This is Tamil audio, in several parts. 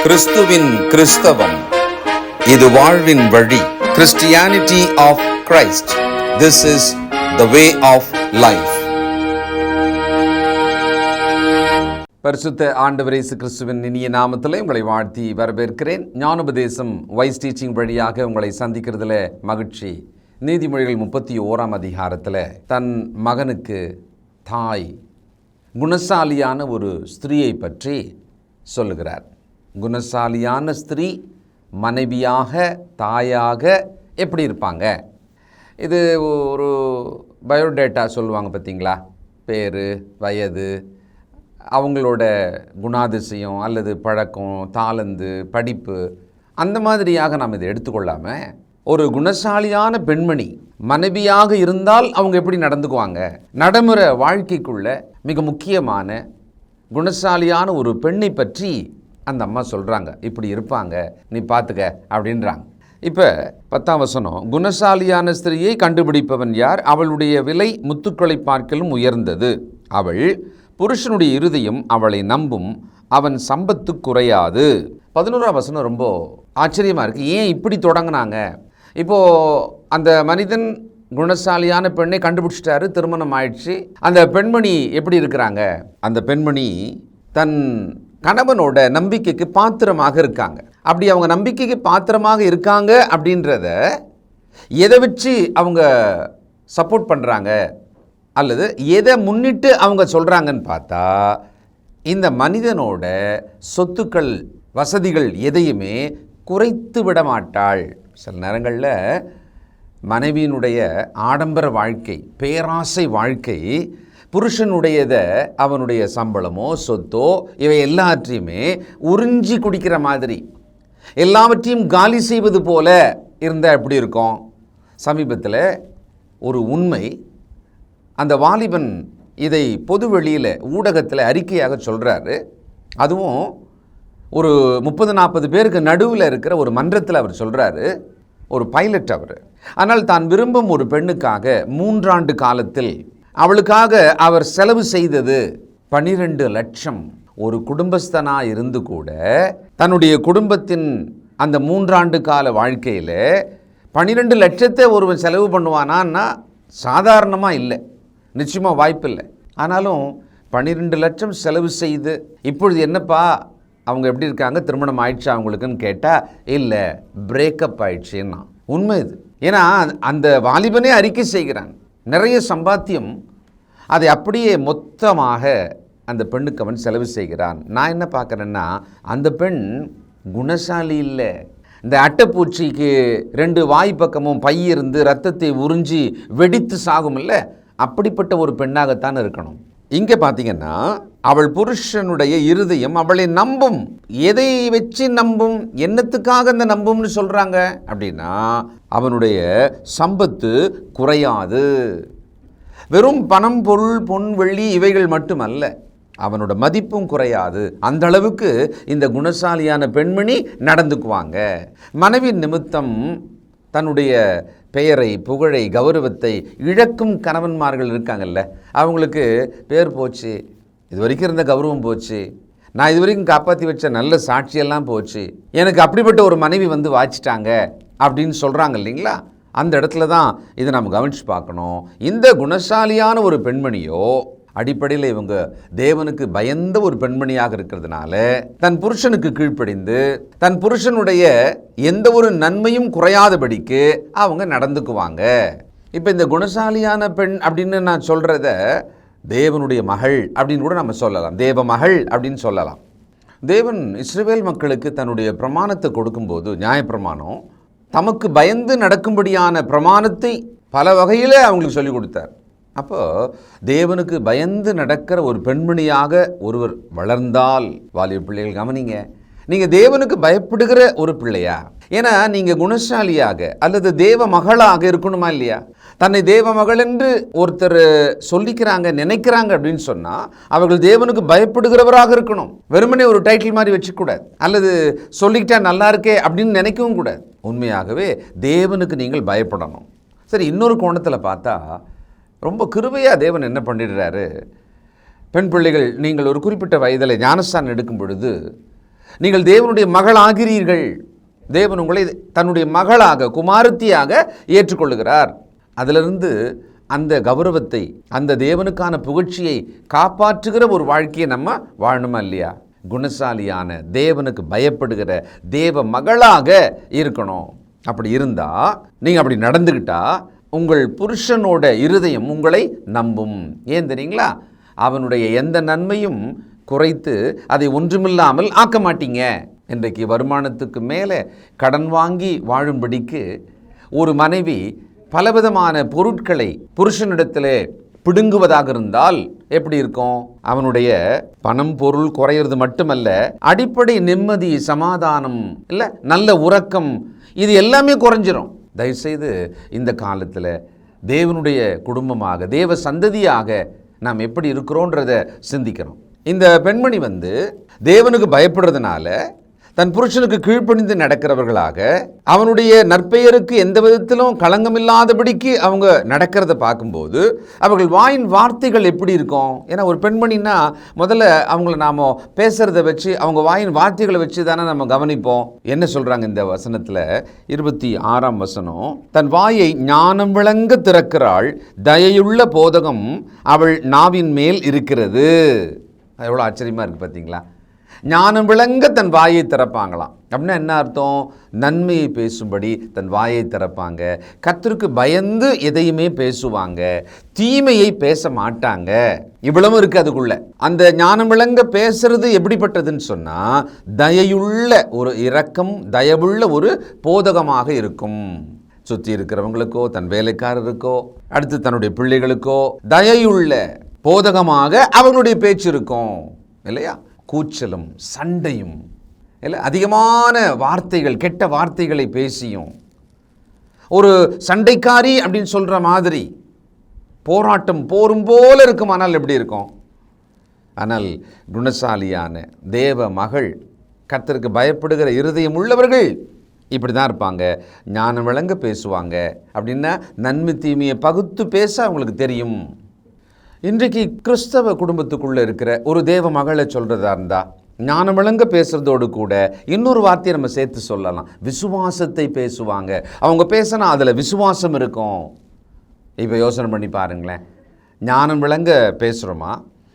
கிறிஸ்துவின் கிறிஸ்தவம், இது வாழ்வின் வழி. Christianity of Christ. This is the way of life. பரிசுத்த ஆண்டவர் இயேசு கிறிஸ்துவின் இனிய நாமத்திலே உங்களை வாழ்த்தி வரவேற்கிறேன். ஞானோபதேசம் வைஸ் டீச்சிங் வழியாக உங்களை சந்திக்கிறதுல மகிழ்ச்சி. நீதிமொழிகள் 31 அதிகாரத்தில் தன் மகனுக்கு தாய் குணசாலியான ஒரு ஸ்திரீயை பற்றி சொல்லுகிறார். குணசாலியான ஸ்திரீ மனைவியாக தாயாக எப்படி இருப்பாங்க? இது ஒரு பயோடேட்டா சொல்லுவாங்க பார்த்தீங்களா, பேர், வயது, அவங்களோட குணாதிசயம் அல்லது பழக்கம், தாளந்து, படிப்பு, அந்த மாதிரியாக நாம் இதை எடுத்துக்கொள்ளாமல் ஒரு குணசாலியான பெண்மணி மனைவியாக இருந்தால் அவங்க எப்படி நடந்துக்குவாங்க, நடைமுறை வாழ்க்கைக்குள்ள மிக முக்கியமான குணசாலியான ஒரு பெண்ணை பற்றி அந்த அம்மா சொல்கிறாங்க. இப்படி இருப்பாங்க, நீ பார்த்துக்க அப்படின்றாங்க. இப்போ 10ஆம் வசனம், குணசாலியான ஸ்திரீயை கண்டுபிடிப்பவன் யார்? அவளுடைய விலை முத்துக்களை பார்க்கலும் உயர்ந்தது. அவள் புருஷனுடைய இருதயம் அவளை நம்பும், அவன் சம்பத்து குறையாது. 11ஆம் வசனம் ரொம்ப ஆச்சரியமாக இருக்குது. ஏன் இப்படி தொடங்கினாங்க? இப்போது அந்த மனிதன் குணசாலியான பெண்ணை கண்டுபிடிச்சிட்டாரு, திருமணம் ஆயிடுச்சு. அந்த பெண்மணி எப்படி இருக்கிறாங்க? அந்த பெண்மணி தன் கணவனோட நம்பிக்கைக்கு பாத்திரமாக இருக்காங்க. அப்படி அவங்க நம்பிக்கைக்கு பாத்திரமாக இருக்காங்க அப்படின்றத எதை வச்சு அவங்க சப்போர்ட் பண்ணுறாங்க அல்லது எதை முன்னிட்டு அவங்க சொல்கிறாங்கன்னு பார்த்தா, இந்த மனிதனோட சொத்துக்கள், வசதிகள் எதையுமே குறைத்து விட மாட்டாள். சில நேரங்களில் மனைவியினுடைய ஆடம்பர வாழ்க்கை, பேராசை வாழ்க்கை, புருஷனுடையதை அவனுடைய சம்பளமோ சொத்தோ இவை எல்லாற்றையுமே உறிஞ்சி குடிக்கிற மாதிரி, எல்லாவற்றையும் காலி செய்வது போல இருந்தால் எப்படி இருக்கும்? சமீபத்தில் ஒரு உண்மை, அந்த வாலிபன் இதை பொது வெளியில் ஊடகத்தில் அறிக்கையாக சொல்கிறாரு. அதுவும் ஒரு 30-40 பேருக்கு நடுவில் இருக்கிற ஒரு மன்றத்தில் அவர் சொல்கிறாரு. ஒரு பைலட் அவர். ஆனால் தான் விரும்பும் ஒரு பெண்ணுக்காக 3 ஆண்டு காலத்தில் அவளுக்காக அவர் செலவு செய்தது 12 லட்சம். ஒரு குடும்பஸ்தனாக இருந்து கூட தன்னுடைய குடும்பத்தின் அந்த 3 ஆண்டு கால வாழ்க்கையில் 12 லட்சத்தை ஒருவன் செலவு பண்ணுவானான்னா சாதாரணமாக இல்லை, நிச்சயமாக வாய்ப்பு இல்லை. ஆனாலும் 12 லட்சம் செலவு செய்து இப்பொழுது என்னப்பா அவங்க எப்படி இருக்காங்க, திருமணம் ஆயிடுச்சு அவங்களுக்குன்னு கேட்டால் இல்லை, பிரேக்கப் ஆயிடுச்சுன்னா உண்மை இது. ஏன்னா அந்த வாலிபனே அறிக்கை செய்கிறான், நிறைய சம்பாத்தியம், அதை அப்படியே மொத்தமாக அந்த பெண்ணுக்கு அவன் செலவு செய்கிறான். நான் என்ன பார்க்குறேன்னா, அந்த பெண் குணசாலி இல்லை. இந்த அட்டைப்பூச்சிக்கு 2 வாய் பக்கமும் பை இருந்து ரத்தத்தை உறிஞ்சி வெடித்து சாகும் இல்லை, அப்படிப்பட்ட ஒரு பெண்ணாகத்தான் இருக்கணும். இங்கே பார்த்தீங்கன்னா அவள் புருஷனுடைய இருதயம் அவளை நம்பும். எதை வச்சு நம்பும், என்னத்துக்காக அந்த நம்பும்னு சொல்கிறாங்க அப்படின்னா, அவனுடைய சம்பத்து குறையாது. வெறும் பணம், பொருள், பொன், வெள்ளி இவைகள் மட்டுமல்ல, அவனோட மதிப்பும் குறையாது. அந்த அளவுக்கு இந்த குணசாலியான பெண்மணி நடந்துக்குவாங்க. மனைவி நிமித்தம் தன்னுடைய பெயரை, புகழை, கௌரவத்தை இழக்கும் கணவன்மார்கள் இருக்காங்கல்ல, அவங்களுக்கு பேர் போச்சு, இது வரைக்கும் இருந்த கௌரவம் போச்சு, நான் இது வரைக்கும் காப்பாற்றி வச்ச நல்ல சாட்சியெல்லாம் போச்சு, எனக்கு அப்படிப்பட்ட ஒரு மனைவி வந்து வாச்சிட்டாங்க அப்படின்னு சொல்கிறாங்க இல்லைங்களா? அந்த இடத்துல தான் இதை நம்ம கவனித்து பார்க்கணும். இந்த குணசாலியான ஒரு பெண்மணியோ அடிப்படையில் இவங்க தேவனுக்கு பயந்த ஒரு பெண்மணியாக இருக்கிறதுனால தன் புருஷனுக்கு கீழ்ப்படிந்து தன் புருஷனுடைய எந்த ஒரு நன்மையும் குறையாதபடிக்கு அவங்க நடந்துக்குவாங்க. இப்போ இந்த குணசாலியான பெண் அப்படின்னு நான் சொல்கிறத தேவனுடைய மகள் அப்படின்னு கூட நம்ம சொல்லலாம், தேவ மகள் அப்படின்னு சொல்லலாம். தேவன் இஸ்ரவேல் மக்களுக்கு தன்னுடைய பிரமாணத்தை கொடுக்கும்போது, நியாயப்பிரமாணம், தமக்கு பயந்து நடக்கும்படியான பிரமாணத்தை பல வகையில் அவங்களுக்கு சொல்லிக் கொடுத்தார். அப்போது தேவனுக்கு பயந்து நடக்கிற ஒரு பெண்மணியாக ஒருவர் வளர்ந்தால், வாலிப பிள்ளைகள் கவனிங்க, நீங்கள் தேவனுக்கு பயப்படுகிற ஒரு பிள்ளையா? ஏன்னா நீங்கள் குணசாலியாக அல்லது தேவ மகளாக இருக்கணுமா இல்லையா? தன்னை தேவ மகள் என்று ஒருத்தர் சொல்லிக்கிறாங்க, நினைக்கிறாங்க அப்படின்னு சொன்னால் அவர்கள் தேவனுக்கு பயப்படுகிறவராக இருக்கணும். வெறுமனே ஒரு டைட்டில் மாதிரி வச்சுக்கூடாது, அல்லது சொல்லிக்கிட்டா நல்லா இருக்கே அப்படின்னு நினைக்கவும் கூடாது. உண்மையாகவே தேவனுக்கு நீங்கள் பயப்படணும். சரி, இன்னொரு கோணத்தில் பார்த்தா ரொம்ப கிருபையாக தேவன் என்ன பண்ணிடுறாரு, பெண் பிள்ளைகள் நீங்கள் ஒரு குறிப்பிட்ட வயதில் ஞானஸ்தானம் எடுக்கும் பொழுது நீங்கள் தேவனுடைய மகள் ஆகிறீர்கள். தேவன் உங்களை தன்னுடைய மகளாக, குமாரத்தியாக ஏற்றுக்கொள்ளுகிறார். அதிலிருந்து அந்த கௌரவத்தை, அந்த தேவனுக்கான புகழ்ச்சியை காப்பாற்றுகிற ஒரு வாழ்க்கையை நம்ம வாழணுமா இல்லையா? குணசாலியான, தேவனுக்கு பயப்படுகிற தேவ மகளாக இருக்கணும். அப்படி இருந்தால், நீங்கள் அப்படி நடந்துக்கிட்டா உங்கள் புருஷனோட இருதயம் உங்களை நம்பும். ஏன் தெரியுங்களா? அவனுடைய எந்த நன்மையும் குறைத்து அதை ஒன்றுமில்லாமல் ஆக்க மாட்டீங்க. இன்றைக்கு வருமானத்துக்கு மேலே கடன் வாங்கி வாழும்படிக்கு ஒரு மனைவி பலவிதமான பொருட்களை புருஷனிடத்திலே பிடுங்குவதாக இருந்தால் எப்படி இருக்கும்? அவனுடைய பணம் பொருள் குறையிறது மட்டுமல்ல, அடிப்படை நிம்மதி, சமாதானம், இல்லை நல்ல உறக்கம், இது எல்லாமே குறைஞ்சிரும். தயவுசெய்து இந்த காலத்தில் தேவனுடைய குடும்பமாக, தேவ சந்ததியாக நாம் எப்படி இருக்கிறோன்றதை சிந்திக்கணும். இந்த பெண்மணி தேவனுக்கு பயப்படுறதுனால தன் புருஷனுக்கு கீழ்ப்பணிந்து நடக்கிறவர்களாக, அவனுடைய நற்பெயருக்கு எந்த விதத்திலும் களங்கமில்லாதபடிக்கு அவங்க நடக்கிறத பார்க்கும்போது அவர்கள் வாயின் வார்த்தைகள் எப்படி இருக்கும்? ஏன்னா ஒரு பெண்மணின்னா முதல்ல அவங்கள நாம் பேசுகிறத வச்சு, அவங்க வாயின் வார்த்தைகளை வச்சு தானே நம்ம கவனிப்போம். என்ன சொல்கிறாங்க இந்த வசனத்தில்? 26ஆம் வசனம், தன் வாயை ஞானம் விளங்க திறக்கிறாள், தயையுள்ள போதகம் அவள் நாவின் மேல் இருக்கிறது. எவ்வளோ ஆச்சரியமாக இருக்குது பார்த்தீங்களா? ஞானம் விளங்க தன் வாயை திறப்பாங்களாம். அப்படின்னா என்ன அர்த்தம்? நன்மையை பேசும்படி தன் வாயை திறப்பாங்க. கர்த்தருக்கு பயந்து எதையுமே பேசுவாங்க, தீமையை பேச மாட்டாங்க. இவ்வளவு இருக்கு அதுக்குள்ள. அந்த ஞானம் விளங்க பேசுறது எப்படிப்பட்டதுன்னு சொன்னா, தயையுள்ள ஒரு இரக்கம், தயவுள்ள ஒரு போதகமாக இருக்கும். சுற்றி இருக்கிறவங்களுக்கோ, தன் வேலைக்காரருக்கோ, அடுத்து தன்னுடைய பிள்ளைகளுக்கோ தயையுள்ள போதகமாக அவங்களுடைய பேச்சு இருக்கும் இல்லையா? கூச்சலும் சண்டையும் இல்லை, அதிகமான வார்த்தைகள், கெட்ட வார்த்தைகளை பேசியும், ஒரு சண்டைக்காரி அப்படின்னு சொல்கிற மாதிரி போராட்டம் போரும் போல இருக்குமானால் எப்படி இருக்கும்? ஆனால் குணசாலியான தேவ மகள், கர்த்தருக்கு பயப்படுகிற இருதயம் உள்ளவர்கள் இப்படி தான் இருப்பாங்க. ஞானம் விளங்க பேசுவாங்க. அப்படின்னா நன்மை தீமையை பகுத்து பேச அவங்களுக்கு தெரியும். இன்றைக்கு கிறிஸ்தவ குடும்பத்துக்குள்ளே இருக்கிற ஒரு தேவ மகளை சொல்கிறதா இருந்தால், ஞானம் விளங்க பேசுகிறதோடு கூட இன்னொரு வார்த்தையை நம்ம சேர்த்து சொல்லலாம், விசுவாசத்தை பேசுவாங்க. அவங்க பேசினா அதில் விசுவாசம் இருக்கும். இப்போ யோசனை பண்ணி பாருங்களேன், ஞானம் விளங்க பேசுகிறோமா,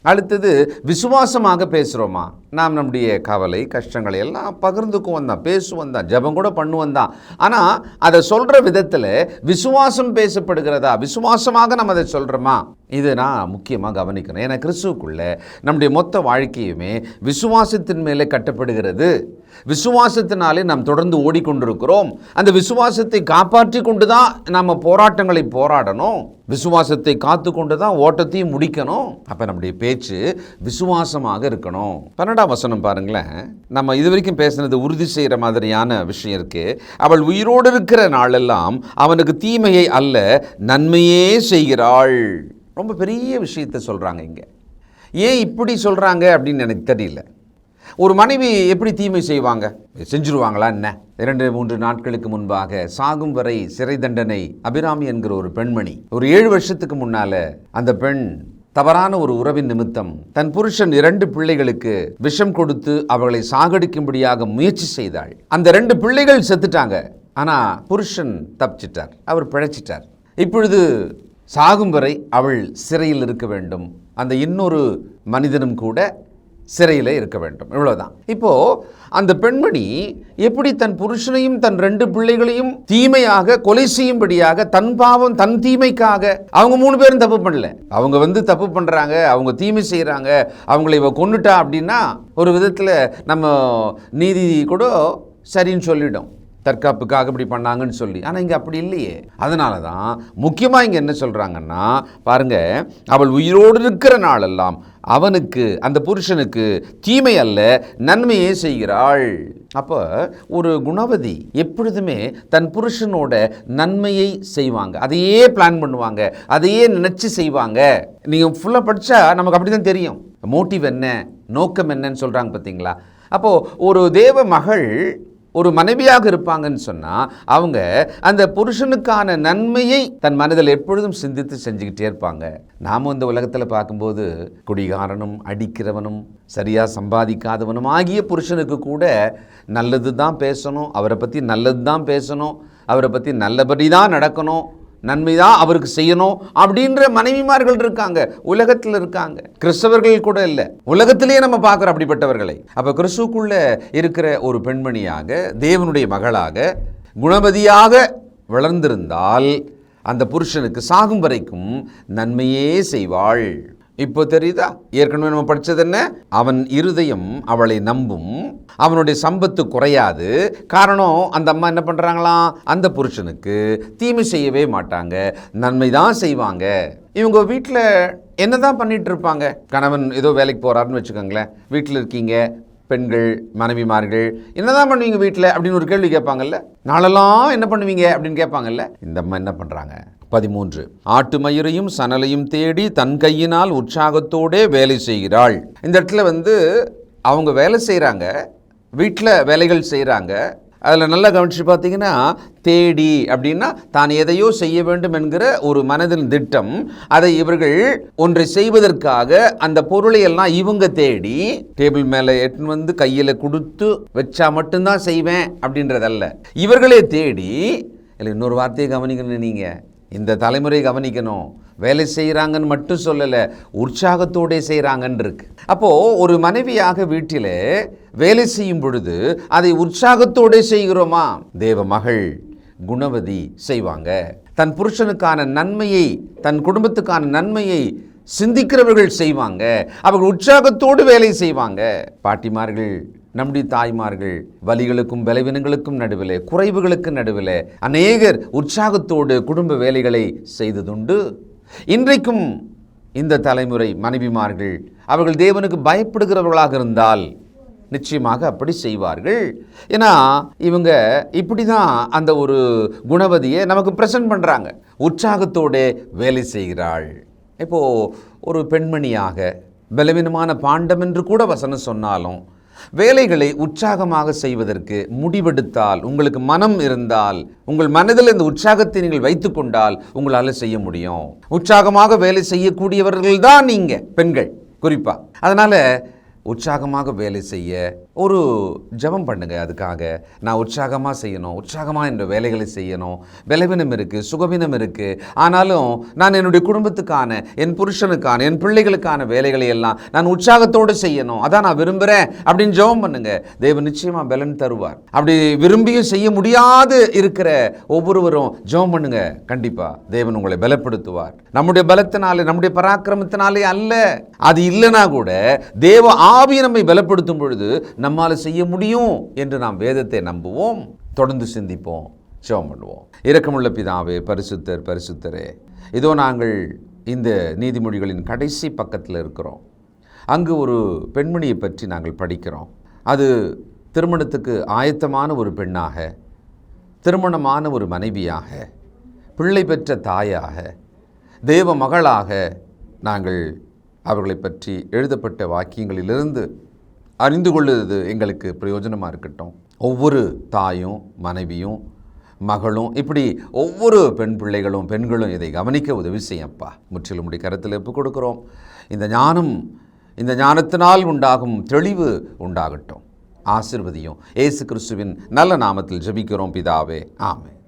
அடுத்தது விசுவாசமாக பேசுகிறோமா? நாம் நம்முடைய கவலை கஷ்டங்களை எல்லாம் பகிர்ந்துக்குவோம் தான், பேசுவோம் தான், ஜெபம் கூட பண்ணுவோம் தான். ஆனால் அதை சொல்கிற விதத்தில் விசுவாசம் பேசப்படுகிறதா, விசுவாசமாக நம்ம அதை சொல்கிறோமா? இதை நான் முக்கியமாக கவனிக்கணும். ஏன்னா கிறிஸ்துவுக்குள்ளே நம்முடைய மொத்த வாழ்க்கையுமே விசுவாசத்தின் மேலே கட்டப்படுகிறது. விசுவாசத்தினாலே நாம் தொடர்ந்து ஓடிக்கொண்டிருக்கிறோம். அந்த விசுவாசத்தை காப்பாற்றி கொண்டு தான் நம்ம போராட்டங்களை போராடணும். விசுவாசத்தை காத்து கொண்டு தான் ஓட்டத்தையும் முடிக்கணும். அப்போ நம்முடைய பேச்சு விசுவாசமாக இருக்கணும். 12ஆம் வசனம் பாருங்களேன். நம்ம இது வரைக்கும் பேசுனது உறுதி செய்கிற மாதிரியான விஷயம் இருக்கு. அவள் உயிரோடு இருக்கிற நாளெல்லாம் அவனுக்கு தீமையை அல்ல நன்மையே செய்கிறாள். ரொம்ப பெரிய விஷயத்தை சொல்கிறாங்க இங்கே. ஏன் இப்படி சொல்கிறாங்க அப்படின்னு எனக்கு தெரியல. ஒரு மனைவி எப்படி தீமை செய்வாங்க? செஞ்சுருவாங்களா என்ன? 2-3 நாட்களுக்கு முன்பாக சாகும் வரை சிறை தண்டனை அபிராமி என்கிற ஒரு பெண்மணி, ஒரு 7 வருஷத்துக்கு முன்னால அந்த பெண் தவறான ஒரு உறவின் நிமித்தம் தன் புருஷன் 2 பிள்ளைகளுக்கு விஷம் கொடுத்து அவர்களை சாகடிக்கும்படியாக முயற்சி செய்தாள். அந்த 2 பிள்ளைகள் செத்துட்டாங்க. ஆனால் புருஷன் தப்பிச்சிட்டார், அவர் பிழைச்சிட்டார். இப்பொழுது சாகும் வரை அவள் சிறையில் இருக்க வேண்டும், அந்த இன்னொரு மனிதனும் கூட சிறையில் இருக்க வேண்டும். இவ்வளவுதான். இப்போ அந்த பெண்மணி எப்படி தன் புருஷனையும் தன் 2 பிள்ளைகளையும் தீமையாக கொலை செய்யும்படியாக, தன் பாவம் தன் தீமைக்காக, அவங்க 3 பேரும் தப்பு பண்ணல, அவங்க தப்பு பண்றாங்க, அவங்க தீமை செய்யறாங்க, அவங்களை இவ கொன்னுட்டா அப்படின்னா ஒரு விதத்தில் நம்ம நீதி கூட சரின்னு சொல்லிடும், தற்காப்புக்காக இப்படி பண்ணாங்கன்னு சொல்லி. ஆனால் இங்கே அப்படி இல்லையே. அதனால தான் முக்கியமாக இங்கே என்ன சொல்கிறாங்கன்னா பாருங்க, அவள் உயிரோடு இருக்கிற நாளெல்லாம் அவனுக்கு, அந்த புருஷனுக்கு தீமை அல்ல நன்மையே செய்கிறாள். அப்போ ஒரு குணவதி எப்பொழுதுமே தன் புருஷனோட நன்மையை செய்வாங்க, அதையே பிளான் பண்ணுவாங்க, அதையே நினச்சி செய்வாங்க. நீங்கள் ஃபுல்லாக படித்தா நமக்கு அப்படி தான் தெரியும் மோட்டிவ் என்ன, நோக்கம் என்னன்னு சொல்கிறாங்க பார்த்தீங்களா? அப்போது ஒரு தேவ மகள் ஒரு மனைவியாக இருப்பாங்கன்னு சொன்னால் அவங்க அந்த புருஷனுக்கான நன்மையை தன் மனதில் எப்பொழுதும் சிந்தித்து செஞ்சுக்கிட்டே இருப்பாங்க. நாம் இந்த உலகத்தில் பார்க்கும்போது குடிகாரனும் அடிக்கிறவனும் சரியாக சம்பாதிக்காதவனும் ஆகிய புருஷனுக்கு கூட நல்லது தான் பேசணும், அவரை பற்றி நல்லது தான் பேசணும், அவரை பற்றி நல்லபடி தான் நடக்கணும், நன்மை தான் அவருக்கு செய்யணும் அப்படின்ற மனைவிமார்கள் இருக்காங்க, உலகத்தில் இருக்காங்க. கிறிஸ்தவர்கள் கூட இல்லை, உலகத்திலேயே நம்ம பார்க்குறோம் அப்படிப்பட்டவர்களை. அப்போ கிறிஸ்துக்குள்ள இருக்கிற ஒரு பெண்மணியாக, தேவனுடைய மகளாக, குணவதியாக வளர்ந்திருந்தால் அந்த புருஷனுக்கு சாகும் வரைக்கும் நன்மையே செய்வாள். இப்போ தெரியுதா? ஏற்கனவே நம்ம படித்தது என்ன? அவன் இருதயம் அவளை நம்பும், அவனுடைய சம்பத்து குறையாது. காரணம், அந்த அம்மா என்ன பண்ணுறாங்களாம்? அந்த புருஷனுக்கு தீமை செய்யவே மாட்டாங்க, நன்மை தான் செய்வாங்க. இவங்க வீட்டில் என்ன தான் பண்ணிட்டு இருப்பாங்க? கணவன் ஏதோ வேலைக்கு போகிறாருன்னு வச்சுக்கோங்களேன், வீட்டில் இருக்கீங்க பெண்கள் மனைவிமார்கள், என்னதான் பண்ணுவீங்க வீட்டில் அப்படின்னு ஒரு கேள்வி கேட்பாங்கல்ல. நாளெல்லாம் என்ன பண்ணுவீங்க அப்படின்னு கேட்பாங்கல்ல. இந்த அம்மா என்ன பண்ணுறாங்க? 13 ஆட்டு மயிரையும் சணலையும் தேடி தன் கையினால் உற்சாகத்தோடே வேலை செய்கிறாள். இந்த இடத்துல அவங்க வேலை செய்கிறாங்க, வீட்டில் வேலைகள் செய்கிறாங்க. அதில் நல்லா கவனித்து பார்த்தீங்கன்னா, தேடி அப்படின்னா தான் எதையோ செய்ய வேண்டும் என்கிற ஒரு மனதின் திட்டம். அதை இவர்கள் ஒன்றை செய்வதற்காக அந்த பொருளை எல்லாம் இவங்க தேடி டேபிள் மேலே எட்டுன்னு கையில் கொடுத்து வச்சா மட்டும்தான் செய்வேன் அப்படின்றதல்ல, இவர்களே தேடி. இல்லை, இன்னொரு வார்த்தையை கவனிக்கணும், நீங்கள் இந்த தலைமுறை கவனிக்கணும். வேலை செய்கிறாங்கன்னு மட்டும் சொல்லலை, உற்சாகத்தோடு செய்கிறாங்கன்னு இருக்கு. அப்போது ஒரு மனைவியாக வீட்டில் வேலை செய்யும் பொழுது அதை உற்சாகத்தோடு செய்கிறோமா? தேவ மகள் குணவதி செய்வாங்க. தன் புருஷனுக்கான நன்மையை, தன் குடும்பத்துக்கான நன்மையை சிந்திக்கிறவர்கள் செய்வாங்க. அவர்கள் உற்சாகத்தோடு வேலை செய்வாங்க. பாட்டிமார்கள், நம்முடைய தாய்மார்கள் வலிகளுக்கும் பலவீனங்களுக்கும் நடுவில், குறைவுகளுக்கு நடுவில் அநேகர் உற்சாகத்தோடு குடும்ப வேலைகளை செய்ததுண்டு. இன்றைக்கும் இந்த தலைமுறை மனைவிமார்கள் அவர்கள் தேவனுக்கு பயப்படுகிறவர்களாக இருந்தால் நிச்சயமாக அப்படி செய்வார்கள். ஏன்னா இவங்க இப்படி தான் அந்த ஒரு குணவதியை நமக்கு ப்ரெசன்ட் பண்ணுறாங்க. உற்சாகத்தோடு வேலை செய்கிறாள். இப்போது ஒரு பெண்மணியாக பலவீனமான பாண்டம் என்று கூட வசனம் சொன்னாலும் வேலைகளை உற்சாகமாக செய்வதற்கு முடிவெடுத்தால், உங்களுக்கு மனம் இருந்தால், உங்கள் மனதில் இந்த உற்சாகத்தை நீங்கள் வைத்துக்கொண்டால் உங்களால் செய்ய முடியும். உற்சாகமாக வேலை செய்யக்கூடியவர்கள் தான் நீங்கள் பெண்கள் குறிப்பாக. அதனால் உற்சாகமாக வேலை செய்ய ஒரு ஜெபம் பண்ணுங்க. அதுக்காக நான் உற்சாகமாக செய்யணும், உற்சாகமாக என்ற வேலைகளை செய்யணும். பலவீனம் இருக்குது, சுகவீனம் இருக்குது, ஆனாலும் நான் என்னுடைய குடும்பத்துக்கான, என் புருஷனுக்கான, என் பிள்ளைகளுக்கான வேலைகளை எல்லாம் நான் உற்சாகத்தோடு செய்யணும், அதான் நான் விரும்புகிறேன் அப்படின்னு ஜெபம் பண்ணுங்க. தேவன் நிச்சயமாக பலன் தருவார். அப்படி விரும்பியும் செய்ய முடியாது இருக்கிற ஒவ்வொருவரும் ஜெபம் பண்ணுங்க, கண்டிப்பாக தேவன் உங்களை பலப்படுத்துவார். நம்முடைய பலத்தினாலே, நம்முடைய பராக்கிரமத்தினாலே அல்ல, அது இல்லைனா கூட தேவ ஆவி நம்மை பலப்படுத்தும் பொழுது நம்மால் செய்ய முடியும் என்று நாம் வேதத்தை நம்புவோம். தொடர்ந்து சிந்திப்போம், ஜெபம் பண்ணுவோம். இரக்கமுள்ள பிதாவே, பரிசுத்தர் பரிசுத்தரே, இதோ நாங்கள் இந்த நீதிமொழிகளின் கடைசி பக்கத்தில் இருக்கிறோம். அங்கு ஒரு பெண்மணியை பற்றி நாங்கள் படிக்கிறோம். அது திருமணத்துக்கு ஆயத்தமான ஒரு பெண்ணாக, திருமணமான ஒரு மனைவியாக, பிள்ளை பெற்ற தாயாக, தேவ மகளாக நாங்கள் அவர்களை பற்றி எழுதப்பட்ட வாக்கியங்களிலிருந்து அறிந்து கொள்வது எங்களுக்கு பிரயோஜனமாக இருக்கட்டும். ஒவ்வொரு தாயும் மனைவியும் மகளும் இப்படி ஒவ்வொரு பெண் பிள்ளைகளும் பெண்களும் இதை கவனிக்க உதவி செய்யப்பா. முற்றிலும் உடைய கருத்தில் ஒப்புக் கொடுக்கிறோம். இந்த ஞானத்தினால் உண்டாகும் தெளிவு உண்டாகட்டும். ஆசீர்வதியும். இயேசு கிறிஸ்துவின் நல்ல நாமத்தில் ஜெபிக்கிறோம் பிதாவே, ஆமென்.